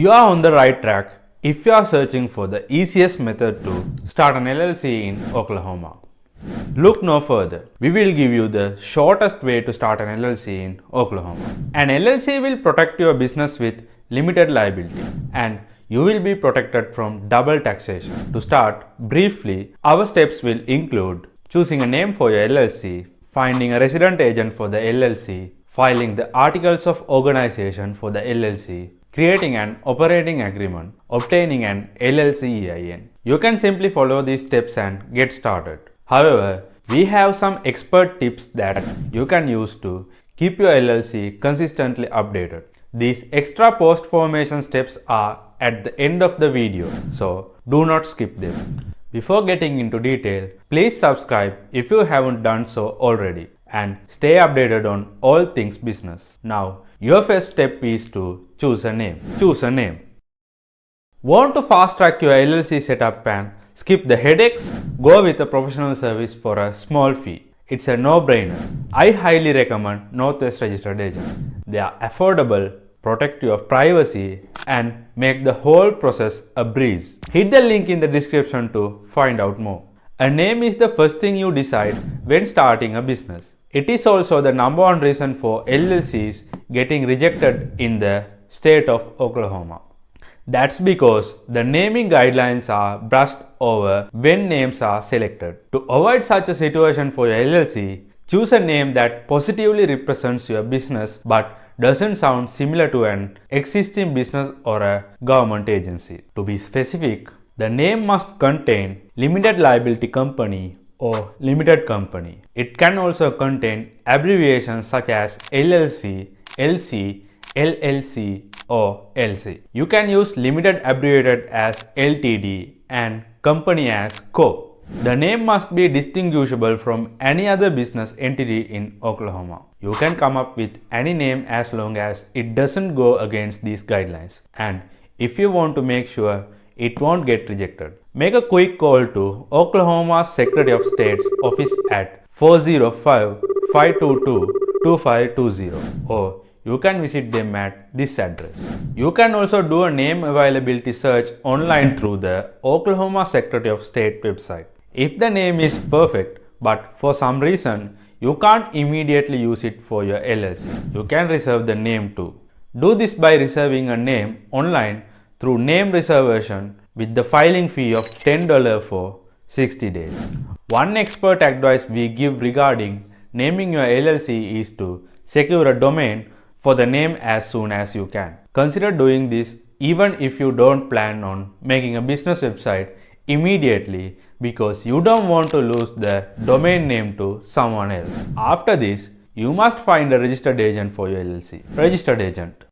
You are on the right track if you are searching for the easiest method to start an LLC in Oklahoma. Look no further. We will give you the shortest way to start an LLC in Oklahoma. An LLC will protect your business with limited liability and you will be protected from double taxation. To start, briefly, our steps will include choosing a name for your LLC, finding a resident agent for the LLC, filing the articles of organization for the LLC, creating an operating agreement, obtaining an LLC EIN. You can simply follow these steps and get started. However, we have some expert tips that you can use to keep your LLC consistently updated. These extra post formation steps are at the end of the video, so do not skip them. Before getting into detail, please subscribe if you haven't done so already and stay updated on all things business. Now, your first step is to choose a name. Choose a name. Want to fast track your LLC setup and skip the headaches? Go with a professional service for a small fee. It's a no-brainer. I highly recommend Northwest Registered Agent. They are affordable, protect your privacy, and make the whole process a breeze. Hit the link in the description to find out more. A name is the first thing you decide when starting a business. It is also the number one reason for LLCs getting rejected in the state of Oklahoma. That's because the naming guidelines are brushed over when names are selected. To avoid such a situation for your LLC, choose a name that positively represents your business but doesn't sound similar to an existing business or a government agency. To be specific, the name must contain limited liability company or limited company. It can also contain abbreviations such as LLC, LC, LLC, or LC. You can use limited abbreviated as LTD and company as Co. The name must be distinguishable from any other business entity in Oklahoma. You can come up with any name as long as it doesn't go against these guidelines. And if you want to make sure it won't get rejected, make a quick call to Oklahoma Secretary of State's office at 405-522-2520 or you can visit them at this address. You can also do a name availability search online through the Oklahoma Secretary of State website. If the name is perfect, but for some reason you can't immediately use it for your LLC, you can reserve the name too. Do this by reserving a name online through name reservation with the filing fee of $10 for 60 days. One expert advice we give regarding naming your LLC is to secure a domain for the name as soon as you can. Consider doing this even if you don't plan on making a business website immediately because you don't want to lose the domain name to someone else. After this, you must find a registered agent for your LLC. Registered agent.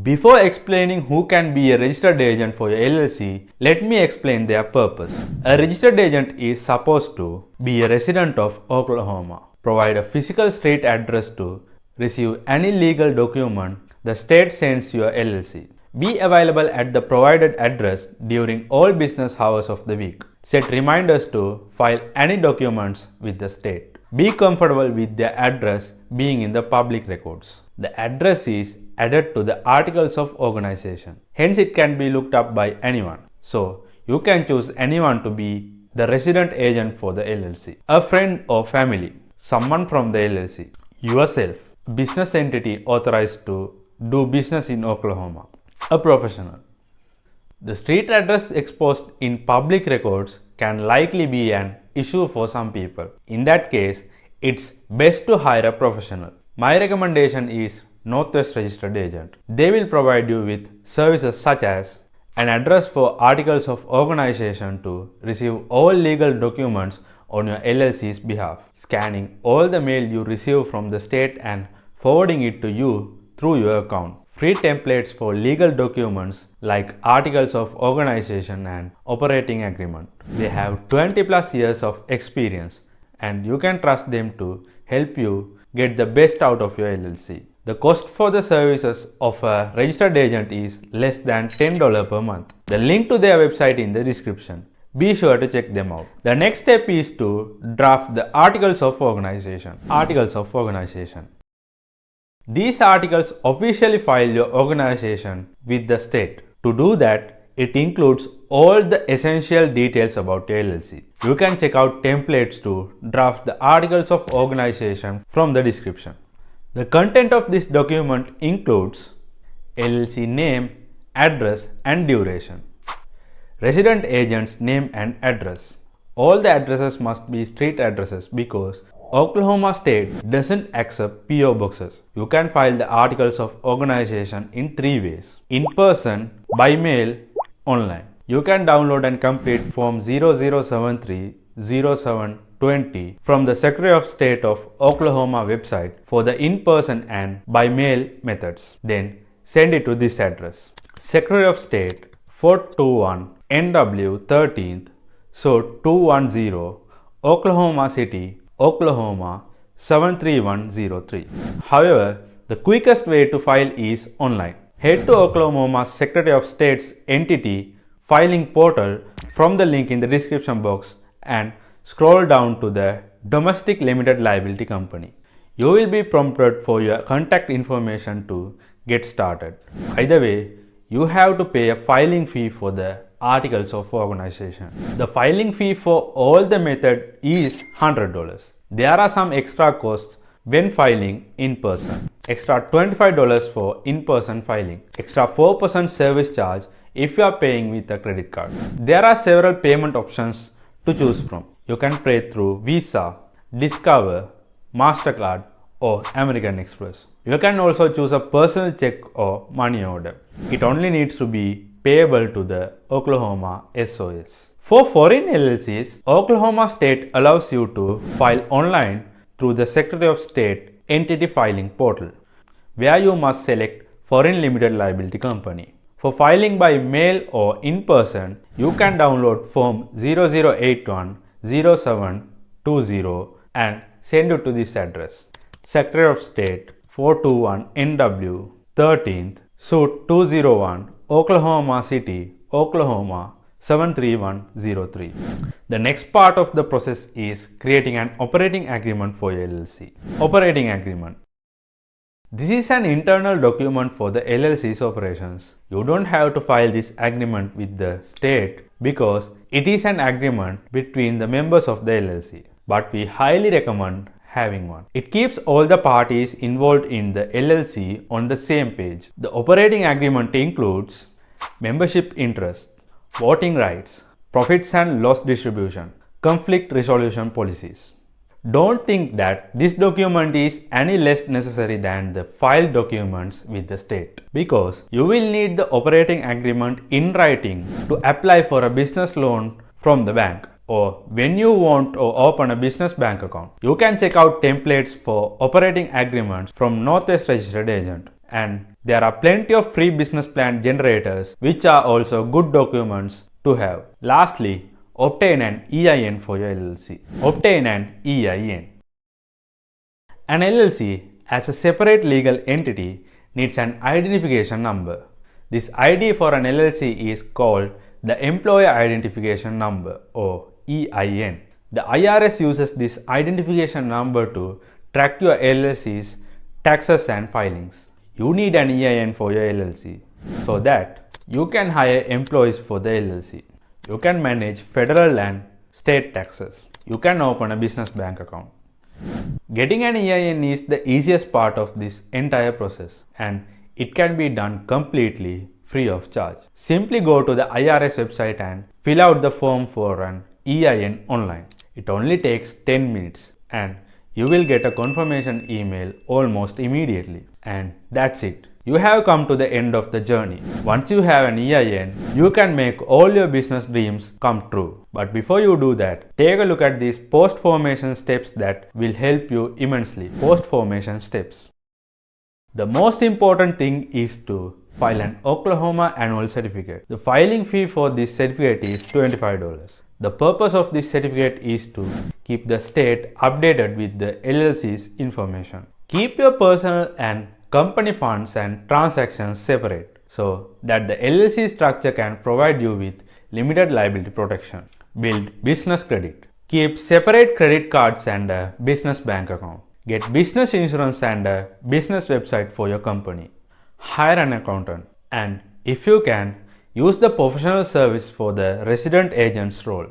Before explaining who can be a registered agent for your LLC, let me explain their purpose. A registered agent is supposed to be a resident of Oklahoma, provide a physical street address to receive any legal document the state sends your LLC, be available at the provided address during all business hours of the week, set reminders to file any documents with the state, be comfortable with the address being in the public records. The address is added to the articles of organization, hence it can be looked up by anyone. So you can choose anyone to be the resident agent for the LLC, a friend or family, someone from the LLC, yourself, business entity authorized to do business in Oklahoma, a professional. The street address exposed in public records can likely be an issue for some people. In that case, it's best to hire a professional. My recommendation is Northwest Registered Agent. They will provide you with services such as an address for articles of organization to receive all legal documents on your LLC's behalf, scanning all the mail you receive from the state and forwarding it to you through your account, free templates for legal documents like articles of organization and operating agreement. They have 20 plus years of experience and you can trust them to help you get the best out of your LLC. The cost for the services of a registered agent is less than $10 per month. The link to their website in the description. Be sure to check them out. The next step is to draft the articles of organization. Articles of organization. These articles officially file your organization with the state. To do that, it includes all the essential details about your LLC. You can check out templates to draft the articles of organization from the description. The content of this document includes LLC name, address and duration. Resident agent's name and address. All the addresses must be street addresses because Oklahoma State doesn't accept PO boxes. You can file the articles of organization in 3 ways: in person, by mail, online. You can download and complete Form 0073-0720 from the Secretary of State of Oklahoma website for the in-person and by mail methods. Then send it to this address: Secretary of State, 421 NW 13th, Suite 210, Oklahoma City, Oklahoma 73103. However, the quickest way to file is online. Head to Oklahoma Secretary of State's entity filing portal from the link in the description box and scroll down to the Domestic Limited Liability Company. You will be prompted for your contact information to get started. Either way, you have to pay a filing fee for the articles of organization. The filing fee for all the method is $100. There are some extra costs when filing in person. Extra $25 for in-person filing. Extra 4% service charge if you are paying with a credit card. There are several payment options to choose from. You can pay through Visa, Discover, MasterCard or American Express. You can also choose a personal check or money order. It only needs to be payable to the Oklahoma SOS. For foreign LLCs, Oklahoma State allows you to file online through the Secretary of State Entity Filing Portal, where you must select Foreign Limited Liability Company. For filing by mail or in person, you can download Form 0081-0720 and send it to this address: Secretary of State, 421 NW 13th, Suite 201, Oklahoma City, Oklahoma 73103. The next part of the process is creating an operating agreement for your LLC. Operating agreement. This is an internal document for the LLC's operations. You don't have to file this agreement with the state because it is an agreement between the members of the LLC. But we highly recommend having one. It keeps all the parties involved in the LLC on the same page. The operating agreement includes membership interest, voting rights, profits and loss distribution, conflict resolution policies. Don't think that this document is any less necessary than the filed documents with the state, because you will need the operating agreement in writing to apply for a business loan from the bank or when you want to open a business bank account. You can check out templates for operating agreements from Northwest Registered Agent, and there are plenty of free business plan generators which are also good documents to have. Lastly, obtain an EIN for your LLC. Obtain an EIN. An LLC as a separate legal entity needs an identification number. This ID for an LLC is called the Employer Identification Number or EIN. The IRS uses this identification number to track your LLC's taxes and filings. You need an EIN for your LLC so that you can hire employees for the LLC. You can manage federal and state taxes. You can open a business bank account. Getting an EIN is the easiest part of this entire process, and it can be done completely free of charge. Simply go to the IRS website and fill out the form for an EIN online. It only takes 10 minutes and you will get a confirmation email almost immediately. And that's it. You have come to the end of the journey. Once you have an EIN, you can make all your business dreams come true. But before you do that, take a look at these post-formation steps that will help you immensely. Post-formation steps. The most important thing is to file an Oklahoma annual certificate. The filing fee for this certificate is $25. The purpose of this certificate is to keep the state updated with the LLC's information. Keep your personal and company funds and transactions separate so that the LLC structure can provide you with limited liability protection. Build business credit. Keep separate credit cards and a business bank account. Get business insurance and a business website for your company. Hire an accountant. And if you can, use the professional service for the resident agent's role.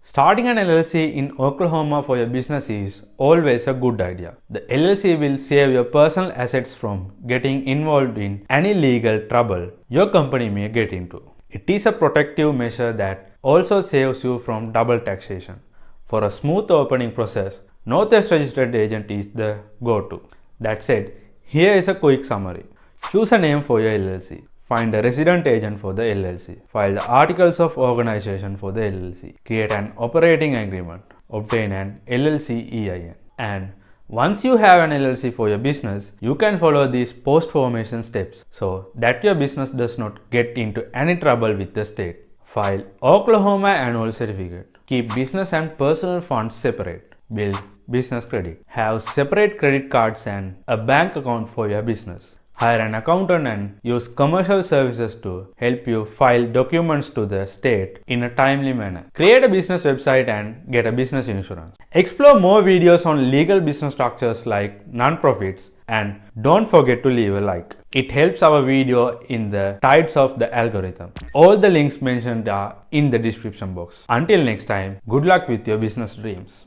Starting an LLC in Oklahoma for your business is always a good idea. The LLC will save your personal assets from getting involved in any legal trouble your company may get into. It is a protective measure that also saves you from double taxation. For a smooth opening process, Northwest Registered Agent is the go-to. That said, here is a quick summary. Choose a name for your LLC. Find a resident agent for the LLC. File the articles of organization for the LLC. Create an operating agreement. Obtain an LLC EIN. And once you have an LLC for your business, you can follow these post-formation steps so that your business does not get into any trouble with the state. File Oklahoma Annual Certificate. Keep business and personal funds separate. Build business credit. Have separate credit cards and a bank account for your business. Hire an accountant and use commercial services to help you file documents to the state in a timely manner. Create a business website and get a business insurance. Explore more videos on legal business structures like non-profits, and don't forget to leave a like. It helps our video in the tides of the algorithm. All the links mentioned are in the description box. Until next time, good luck with your business dreams.